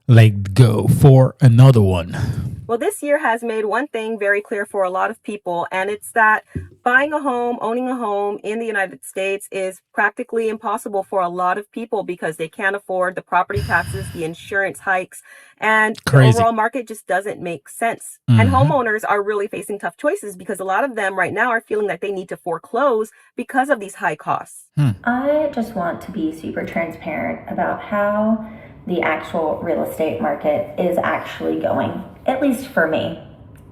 Like, go for another one. Well, this year has made one thing very clear for a lot of people, and it's that buying a home, owning a home in the United States is practically impossible for a lot of people because they can't afford the property taxes, the insurance hikes, and the Crazy. overall market just doesn't make sense. And Hmm. homeowners are really facing tough choices because a lot of them right now are feeling like they need to foreclose because of these high costs. I just want to be super transparent about how the actual real estate market is actually going, at least for me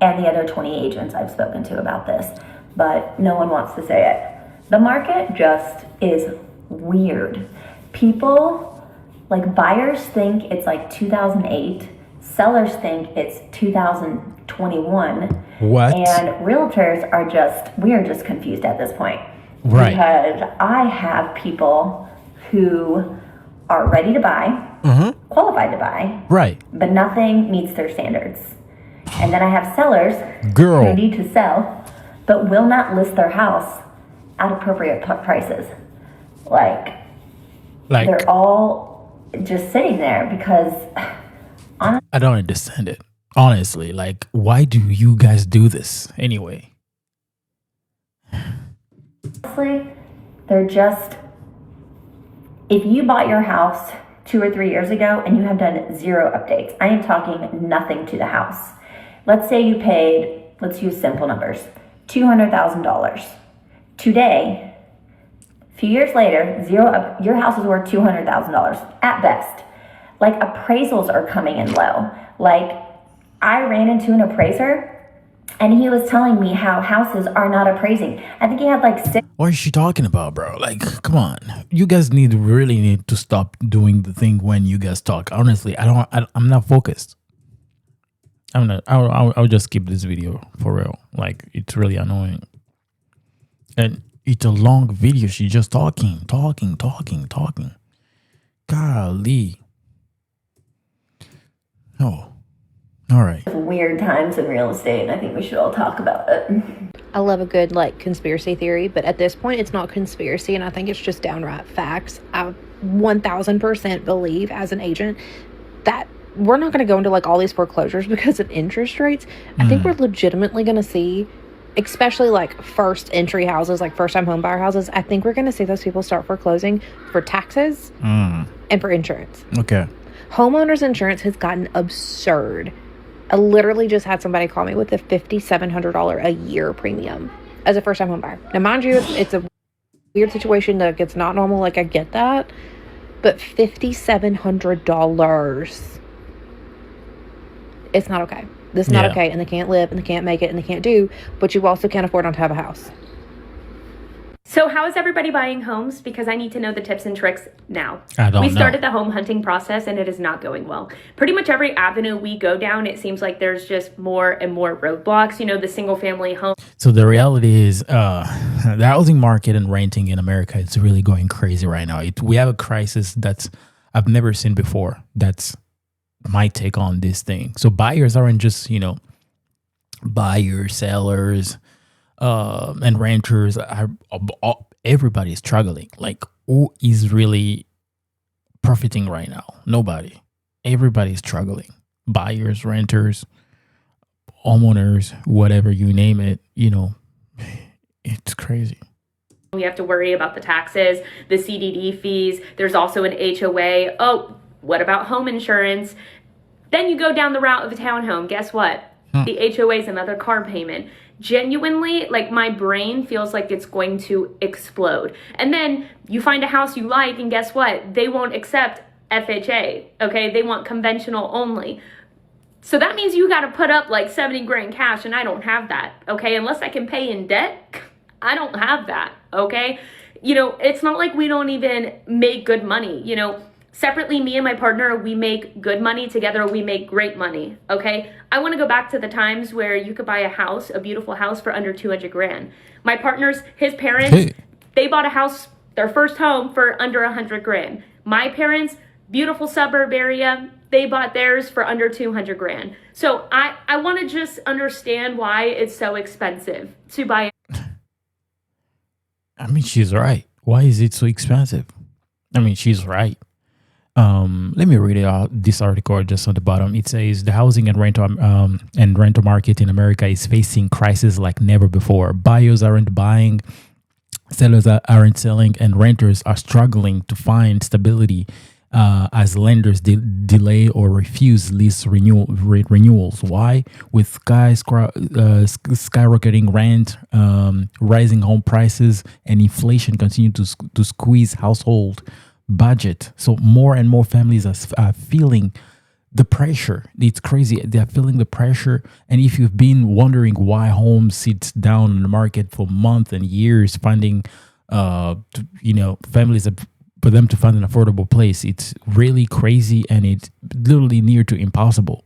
and the other 20 agents I've spoken to about this, but no one wants to say it. The market just is weird. People, like buyers think it's like 2008, sellers think it's 2021, What? and realtors are just, we are just confused at this point. Right. Because I have people who are ready to buy, qualified to buy, Right. but nothing meets their standards. And then I have sellers Girl. who need to sell, but will not list their house at appropriate prices. Like, they're all just sitting there because I don't understand it. Honestly, like, why do you guys do this anyway? honestly, they're just, if you bought your house 2 or 3 years ago and you have done zero updates, I am talking nothing to the house. Let's say you paid, let's use simple numbers, $200,000. Today, a few years later, your house is worth $200,000 at best. Like, appraisals are coming in low. Like, I ran into an appraiser and he was telling me how houses are not appraising. I think he had like 6. What is she talking about, bro? Like, come on. You guys really need to stop doing the thing when you guys talk. Honestly, I'm not focused. I'll just skip this video for real. Like, it's really annoying. And it's a long video. She's just talking. Golly. Oh. All right. Weird times in real estate, and I think we should all talk about it. I love a good conspiracy theory, but at this point it's not conspiracy, and I think it's just downright facts. I 1000% believe as an agent that we're not going to go into all these foreclosures because of interest rates. I think we're legitimately going to see, especially first entry houses, first time home buyer houses, I think we're going to see those people start foreclosing for taxes and for insurance. Okay. Homeowners insurance has gotten absurd. I literally just had somebody call me with a $5,700 a year premium as a first-time home buyer. Now, mind you, it's a weird situation. It's not normal. I get that. But $5,700. It's not okay. This is not okay. And they can't live, and they can't make it, and they can't do. But you also can't afford not to have a house. So how is everybody buying homes? Because I need to know the tips and tricks now. I don't know. We started the home hunting process and it is not going well. Pretty much every avenue we go down, it seems like there's just more and more roadblocks. You know, the single family home. So the reality is the housing market and renting in America is really going crazy right now. We have a crisis that's I've never seen before. That's my take on this thing. So buyers aren't just, buyers, sellers, and renters everybody's struggling. Like, who is really profiting right now? Nobody. Everybody's struggling. Buyers, renters, homeowners, whatever you name it, it's crazy. We have to worry about the taxes, the CDD fees. There's also an HOA. Oh, what about home insurance? Then you go down the route of a townhome. Guess what? The HOA is another car payment. Genuinely, my brain feels like it's going to explode. And then you find a house you like, and guess what? They won't accept FHA, okay? They want conventional only. So that means you got to put up 70 grand cash, and I don't have that, okay? Unless I can pay in debt, I don't have that, okay? It's not like we don't even make good money, Separately, me and my partner, we make good money. Together, we make great money, okay? I want to go back to the times where you could buy a house, a beautiful house, for under 200 grand. My partner's, his parents, they bought a house, their first home, for under 100 grand. My parents, beautiful suburb area, they bought theirs for under 200 grand. So I want to just understand why it's so expensive to buy. I mean, she's right. Why is it so expensive? I mean, she's right. Let me read it out. This article just on the bottom. It says the housing and rental market in America is facing crisis like never before. Buyers aren't buying, sellers aren't selling, and renters are struggling to find stability as lenders delay or refuse lease renewals. Why? With skyrocketing rent, rising home prices, and inflation continue to squeeze household budget. So more and more families are feeling the pressure. It's crazy. They're feeling the pressure. And if you've been wondering why homes sit down in the market for months and years, finding, families for them to find an affordable place, it's really crazy and it's literally near to impossible.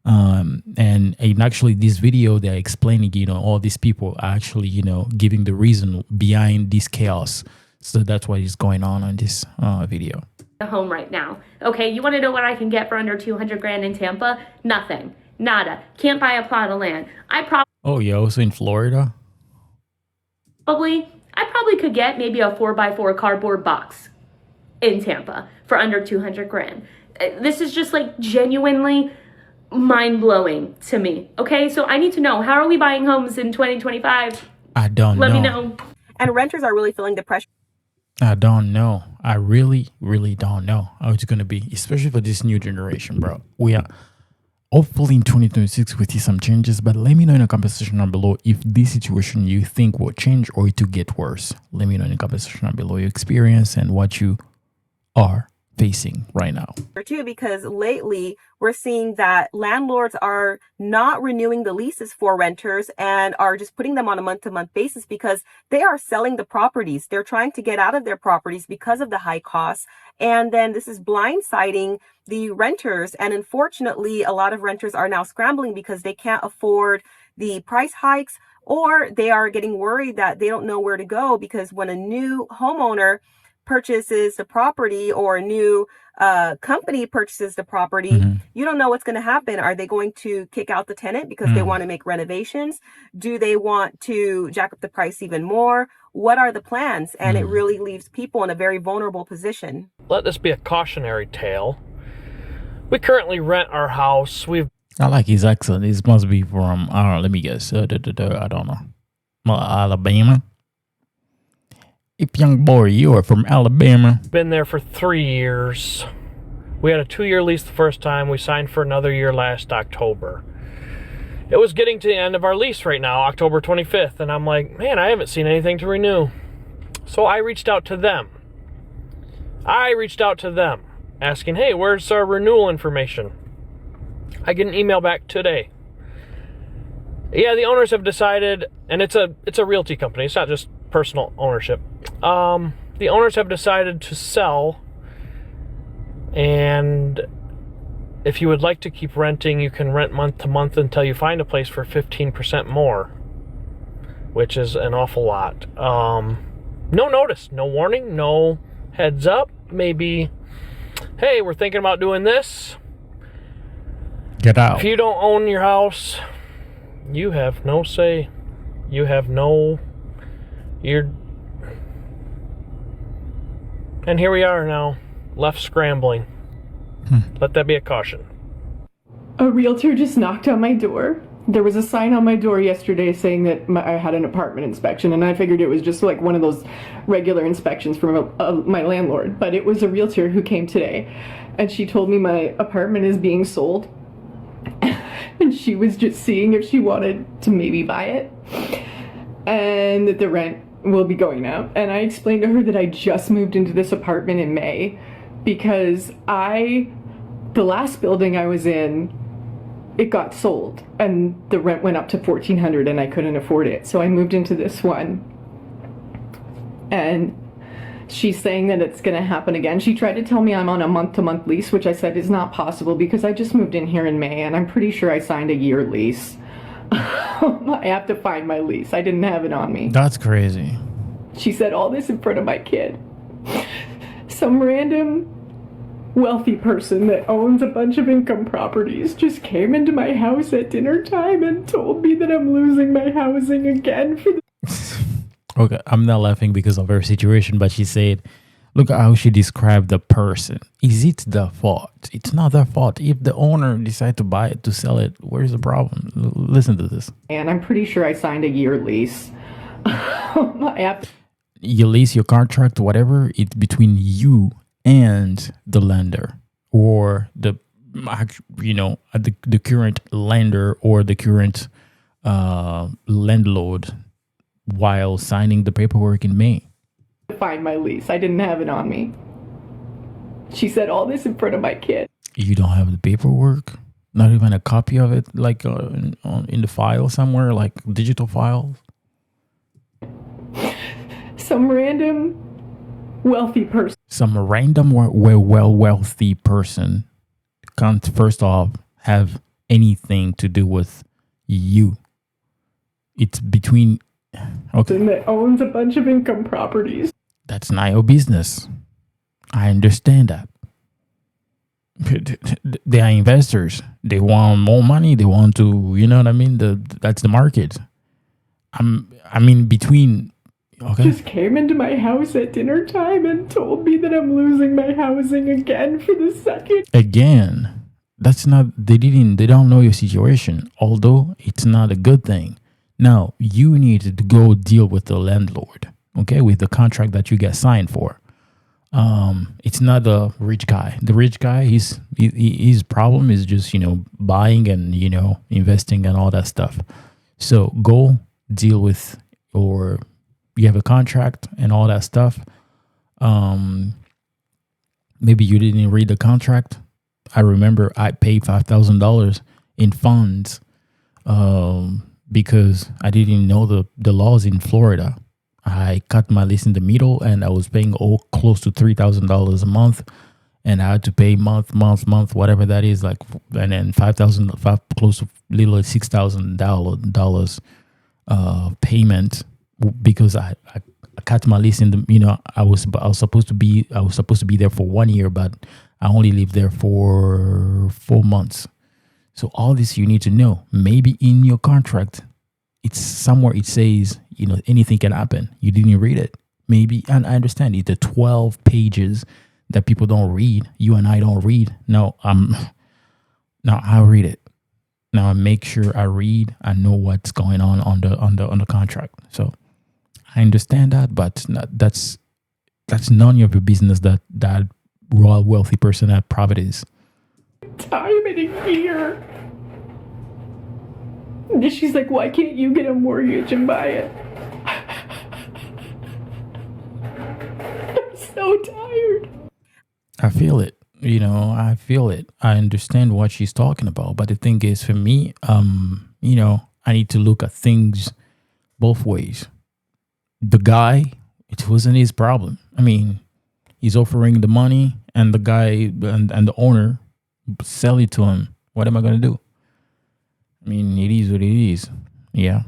And actually, this video they're explaining, all these people are actually, giving the reason behind this chaos. So that's what is going on this video. A home right now. Okay, you want to know what I can get for under 200 grand in Tampa? Nothing. Nada. Can't buy a plot of land. Oh, you're also in Florida? I probably could get maybe a 4x4 cardboard box in Tampa for under 200 grand. This is just like genuinely mind-blowing to me. Okay, so I need to know, how are we buying homes in 2025? I don't know. Let me know. And renters are really feeling the pressure. I don't know. I really, really don't know how it's going to be, especially for this new generation, bro. We are hopefully in 2026 we see some changes, but let me know in the comment section down below if this situation you think will change or it will get worse. Let me know in the comment section down below your experience and what you are facing right now. Too, because lately we're seeing that landlords are not renewing the leases for renters and are just putting them on a month-to-month basis because they are selling the properties. They're trying to get out of their properties because of the high costs. And then this is blindsiding the renters. And unfortunately, a lot of renters are now scrambling because they can't afford the price hikes, or they are getting worried that they don't know where to go, because when a new homeowner purchases the property or a new company purchases the property, you don't know what's going to happen. Are they going to kick out the tenant because they want to make renovations? Do they want to jack up the price even more? What are the plans? And it really leaves people in a very vulnerable position. Let this be a cautionary tale. We currently rent our house. I like his accent. This must be from, I don't know, let me guess. I don't know. Alabama? If young boy, you are from Alabama. Been there for 3 years. We had a 2-year lease the first time. We signed for another year last October. It was getting to the end of our lease right now, October 25th, and I'm like, man, I haven't seen anything to renew. So I reached out to them. Asking, hey, where's our renewal information? I get an email back today. Yeah, the owners have decided, and it's a realty company. It's not just personal ownership. The owners have decided to sell, and if you would like to keep renting, you can rent month to month until you find a place for 15% more, which is an awful lot. No notice, no warning, no heads up. Maybe, hey, we're thinking about doing this. Get out. If you don't own your house, you have no say. And here we are now, left scrambling. Let that be a caution. A realtor just knocked on my door. There was a sign on my door yesterday saying that I had an apartment inspection, and I figured it was just like one of those regular inspections from my landlord. But it was a realtor who came today, and she told me my apartment is being sold, and she was just seeing if she wanted to maybe buy it, and that the rent will be going up. And I explained to her that I just moved into this apartment in May because the last building I was in, it got sold and the rent went up to $1,400 and I couldn't afford it. So I moved into this one, and she's saying that it's going to happen again. She tried to tell me I'm on a month-to-month lease, which I said is not possible because I just moved in here in May and I'm pretty sure I signed a year lease. I have to find my lease. I didn't have it on me. That's crazy. She said all this in front of my kid. Some random wealthy person that owns a bunch of income properties just came into my house at dinner time and told me that I'm losing my housing again for the Okay, I'm not laughing because of her situation, but she said Look at how she described the person. Is it the fault? It's not their fault. If the owner decide to buy it, to sell it, where's the problem? Listen to this. And I'm pretty sure I signed a year lease. You lease your contract, whatever, it's between you and the lender, or the current lender or the current landlord, while signing the paperwork in May. Find my lease. I didn't have it on me. She said all this in front of my kid. You don't have the paperwork? Not even a copy of it, like in the file somewhere, like digital files? Some random wealthy person. Some random wealthy person can't, first off, have anything to do with you. It's between... Okay. That owns a bunch of income properties. That's not your business. I understand that. They are investors. They want more money. They want to, you know what I mean? That's the market. Between... Okay. Just came into my house at dinner time and told me that I'm losing my housing again for the second. Again, that's not, they don't know your situation, although it's not a good thing. Now, you need to go deal with the landlord, okay, with the contract that you get signed for. It's not the rich guy. The rich guy, his problem is just, buying and, investing and all that stuff. So go deal with, or you have a contract and all that stuff. Maybe you didn't read the contract. I remember I paid $5,000 in funds because I didn't know the laws in Florida. I cut my lease in the middle and I was paying close to $3,000 a month, and I had to pay month, whatever that is, like, and then $5,000, close to little $6,000 payment, because I cut my lease in the, I was supposed to be there for 1 year, but I only lived there for 4 months. So all this you need to know. Maybe in your contract, it's somewhere it says, anything can happen. You didn't read it. Maybe, and I understand it, the 12 pages that people don't read, you and I don't read. Now I'll read it. Now I make sure I read. I know what's going on the contract. So I understand that, but that's none of your business that royal wealthy person at properties. Time in a year. And she's like, why can't you get a mortgage and buy it? I'm so tired. I feel it. I feel it. I understand what she's talking about. But the thing is, for me, I need to look at things both ways. The guy, it wasn't his problem. He's offering the money, and the guy and the owner sell it to him. What am I going to do? It is what it is. Yeah.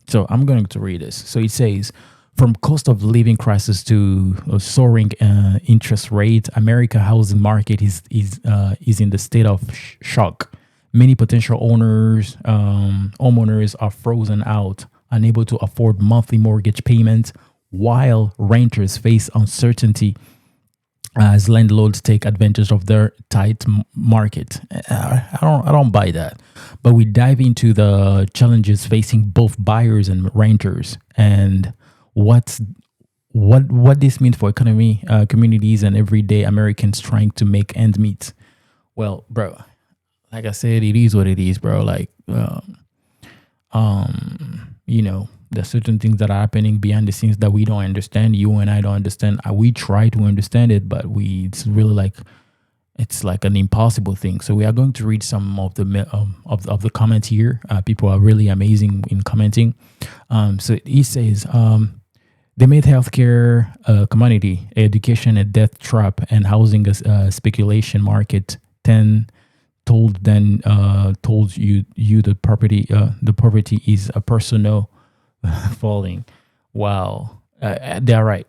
So I'm going to read this. So it says, from cost of living crisis to soaring interest rate, America housing market is in the state of shock. Many potential homeowners are frozen out, unable to afford monthly mortgage payments, while renters face uncertainty as landlords take advantage of their tight market. I don't buy that. But we dive into the challenges facing both buyers and renters, and what this means for economy, communities, and everyday Americans trying to make ends meet. Well, bro, like I said, it is what it is, bro. Like, there's certain things that are happening behind the scenes that we don't understand. You and I don't understand. We try to understand it, but it's really like, it's like an impossible thing. So we are going to read some of the comments here. People are really amazing in commenting. So he says, they made healthcare a commodity, education a death trap, and housing a speculation market. Told you the property is a personal falling. Wow. They're right.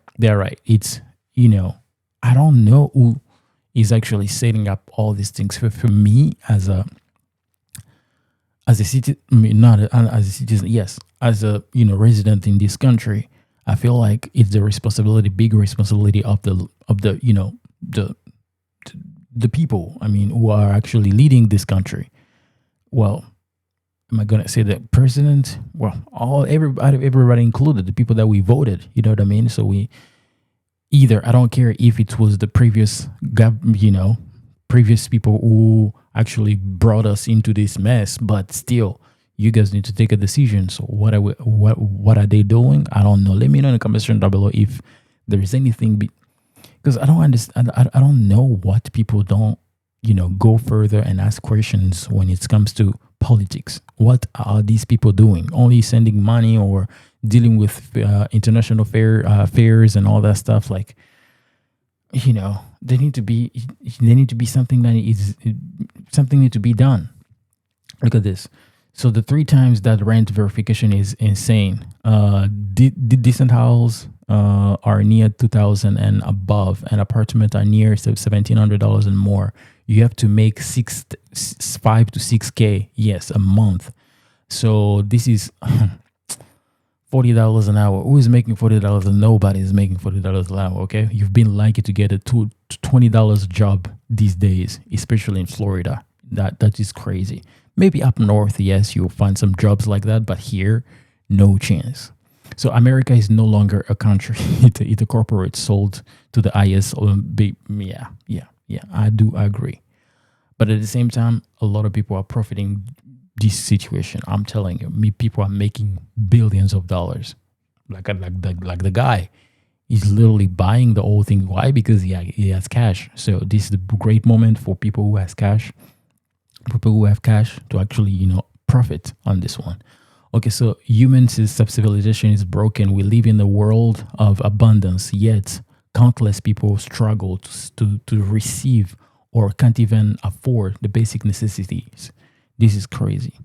It's, I don't know who is actually setting up all these things. For me, as a citizen, not as a citizen, yes, as a resident in this country, I feel like it's the responsibility, big responsibility of the the people. I mean, who are actually leading this country. Well, am I gonna say the president? Well, everybody included, the people that we voted. You know what I mean? So we either, I don't care if it was the previous previous people who actually brought us into this mess, but still, you guys need to take a decision. So what are they doing? I don't know. Let me know in the comment section down below if there is anything, because I don't understand. I don't know what people don't go further and ask questions when it comes to politics. What are these people doing? Only sending money or dealing with international affairs and all that stuff? Like, they need to be something that is something need to be done. Look at this. So the 3 times that rent verification is insane. The decent house are near 2,000 and above, and apartment are near $1,700 and more. You have to make 5 to 6K, yes, a month. So this is $40 an hour. Who is making $40? Nobody is making $40 an hour. Okay, you've been lucky to get a $20 job these days, especially in Florida. That is crazy. Maybe up north, yes, you'll find some jobs like that, but here, no chance. So America is no longer a country; it's a corporate sold to the highest. Yeah, I do agree. But at the same time, a lot of people are profiting this situation. I'm telling you, people are making billions of dollars. Like the guy, he's literally buying the whole thing. Why? Because he has cash. So this is a great moment for people who has cash. People who have cash to actually, profit on this one. Okay, so human civilization is broken. We live in a world of abundance, yet countless people struggle to receive or can't even afford the basic necessities. This is crazy.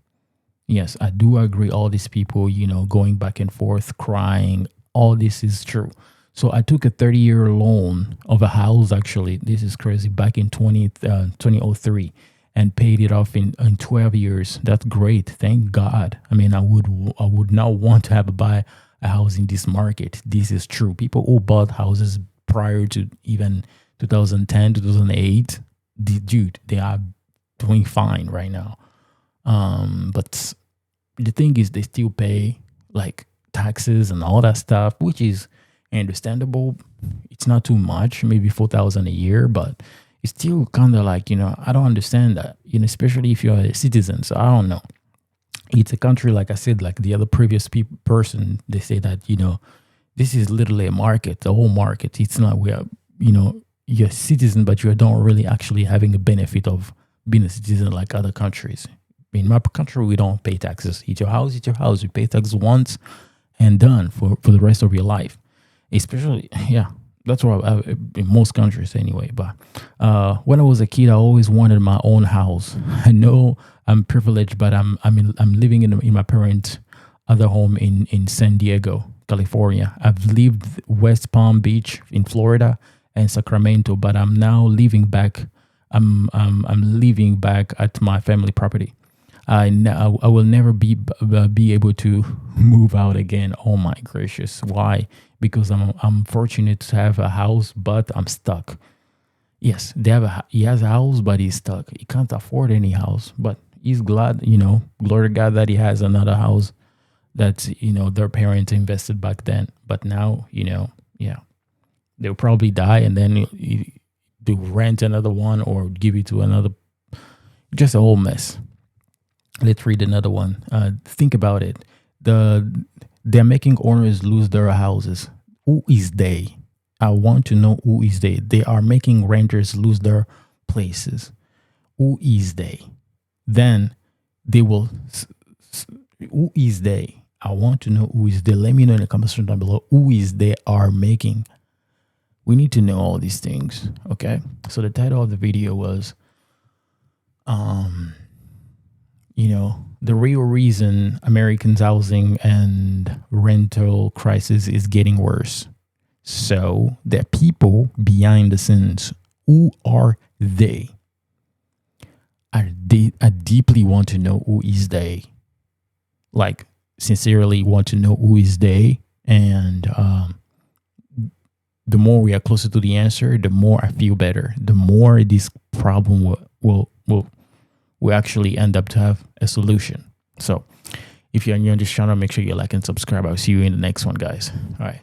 Yes, I do agree. All these people, going back and forth, crying, all this is true. So I took a 30-year loan of a house, actually. This is crazy. Back in 2003. And paid it off in 12 years. That's great. Thank God. I mean, I would not want to buy a house in this market. This is true. People who bought houses prior to even 2010, 2008, dude, they are doing fine right now. But the thing is, they still pay like taxes and all that stuff, which is understandable. It's not too much, maybe $4,000 a year, but it's still kind of like, I don't understand that, especially if you're a citizen. So I don't know. It's a country, like I said, like the other previous person, they say that, this is literally a market, the whole market. It's not where, you're a citizen, but you don't really actually having a benefit of being a citizen like other countries. In my country, we don't pay taxes. It's your house, it's your house. You pay taxes once and done for the rest of your life. Especially, that's what in most countries anyway. But when I was a kid, I always wanted my own house. I know I'm privileged, but I'm living in my parents' other home in San Diego, California. I've lived West Palm Beach in Florida and Sacramento, but I'm now living back. I'm living back at my family property. I will never be able to move out again. Oh my gracious! Why? Because I'm fortunate to have a house, but I'm stuck. Yes, he has a house, but he's stuck. He can't afford any house, but he's glad, glory to God that he has another house that, their parents invested back then. But now, they'll probably die and then they'll rent another one or give it to another. Just a whole mess. Let's read another one. Think about it. They're making owners lose their houses. Who is they? I want to know who is they. They are making renters lose their places. Who is they? Then they will. Who is they? I want to know who is they. Let me know in the comments down below. Who is they are making? We need to know all these things. Okay. So the title of the video was, the real reason Americans' housing and rental crisis is getting worse. So the people behind the scenes, who are they? I deeply want to know who is they. Like, sincerely want to know who is they. And the more we are closer to the answer, the more I feel better. The more this problem will actually end up to have a solution. So if you're new on this channel, make sure you like and subscribe. I'll see you in the next one, guys. All right.